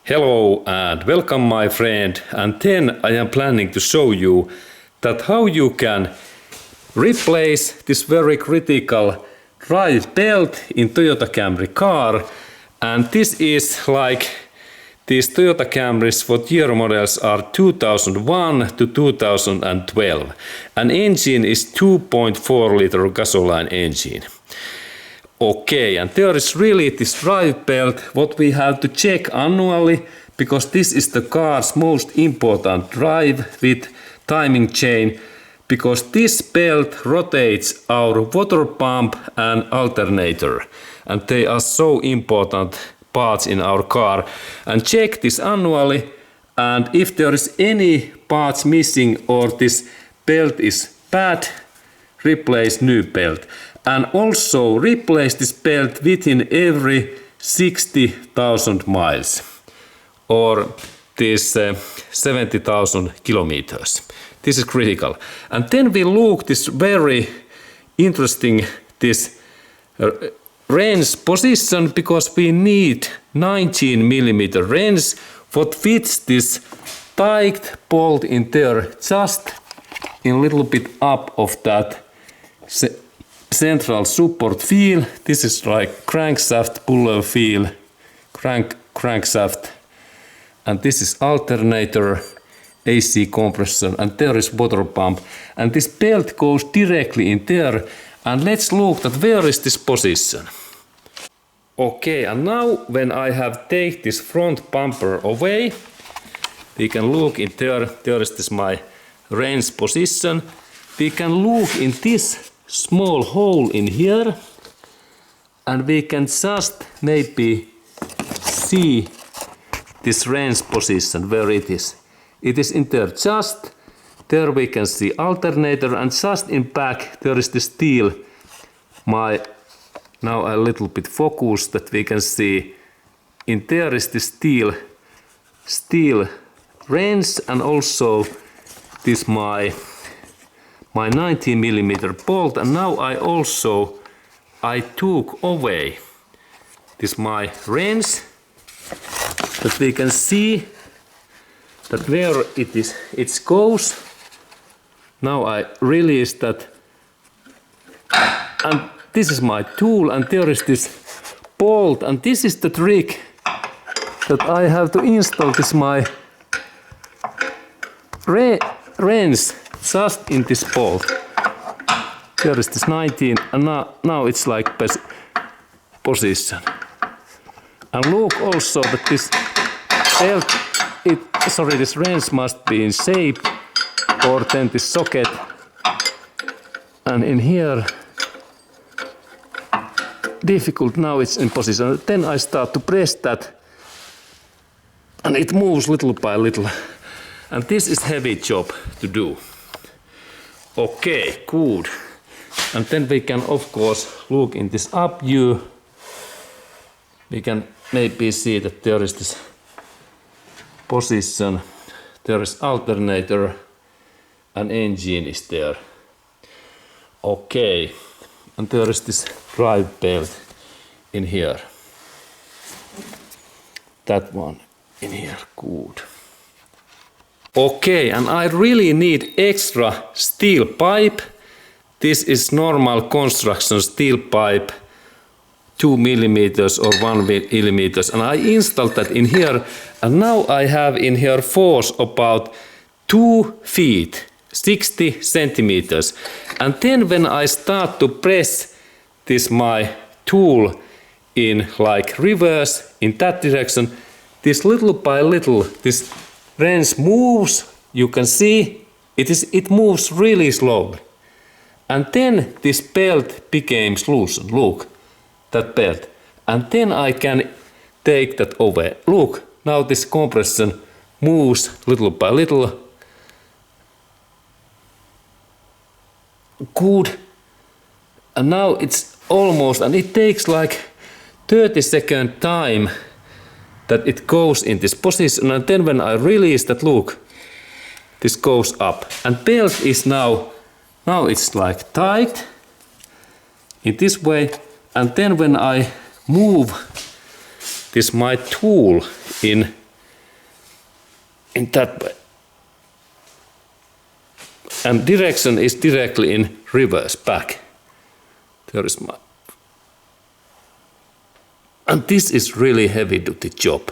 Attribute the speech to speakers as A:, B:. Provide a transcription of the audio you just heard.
A: Hello and welcome my friend, and then I am planning to show you that how you can replace this very critical drive belt in Toyota Camry car. And this is like these Toyota Camrys, what year models are 2001 to 2012. An engine is 2.4 liter gasoline engine. Okay, and there is really this drive belt what we have to check annually, because this is the car's most important drive with timing chain, because this belt rotates our water pump and alternator, and they are so important parts in our car. And check this annually, and if there is any parts missing or this belt is bad, replace new belt. And also replace this belt within every 60,000 miles or this 70,000 kilometers. This is critical. And then we look this very interesting this wrench position, because we need 19 millimeter wrench what fits this tight bolt in there, just in a little bit up of that central support feel. This is like crankshaft puller feel, crankshaft, and this is alternator, AC compression, and there is water pump, and this belt goes directly in there. And let's look at where is this position. Okay, and now when I have taken this front bumper away, we can look in there. There is this my wrench position. We can look in this small hole in here, and we can just maybe see this wrench position where it is. It is in there, just there we can see alternator, and just in back there is the steel. Now a little bit focus that we can see in there is the steel wrench, and also this my 19 millimeter bolt. And now I took away this my wrench, that we can see that where it goes. Now I release that, and this is my tool, and there is this bolt, and this is the trick that I have to install this my wrench just in this bolt. There is this 19, and now it's like position. And look also that this belt, this wrench must be in shape, or then this socket, and in here difficult. Now it's in position. Then I start to press that, and it moves little by little, and this is heavy job to do. Okay, good. And then we can of course look in this up view. We can maybe see that there is this position, there is alternator, and engine is there. Okay, and there is this drive belt in here. That one in here, good. Okay, and I really need extra steel pipe. This is normal construction steel pipe, 2 millimeters or 1 millimeters, and I installed that in here. And now I have in here force about 2 feet, 60 centimeters. And then when I start to press this my tool in like reverse in that direction, this little by little this wrench moves. You can see it moves really slowly, and then this belt becomes loosened. Look, that belt, and then I can take that away. Look, now this compression moves little by little. Good. And now it's almost, and it takes like 30-second time that it goes in this position, and then when I release that, look, this goes up, and belt is now it's like tight in this way. And then when I move this my tool in in that way. And direction is directly in reverse back. There is my... And this is really heavy duty job.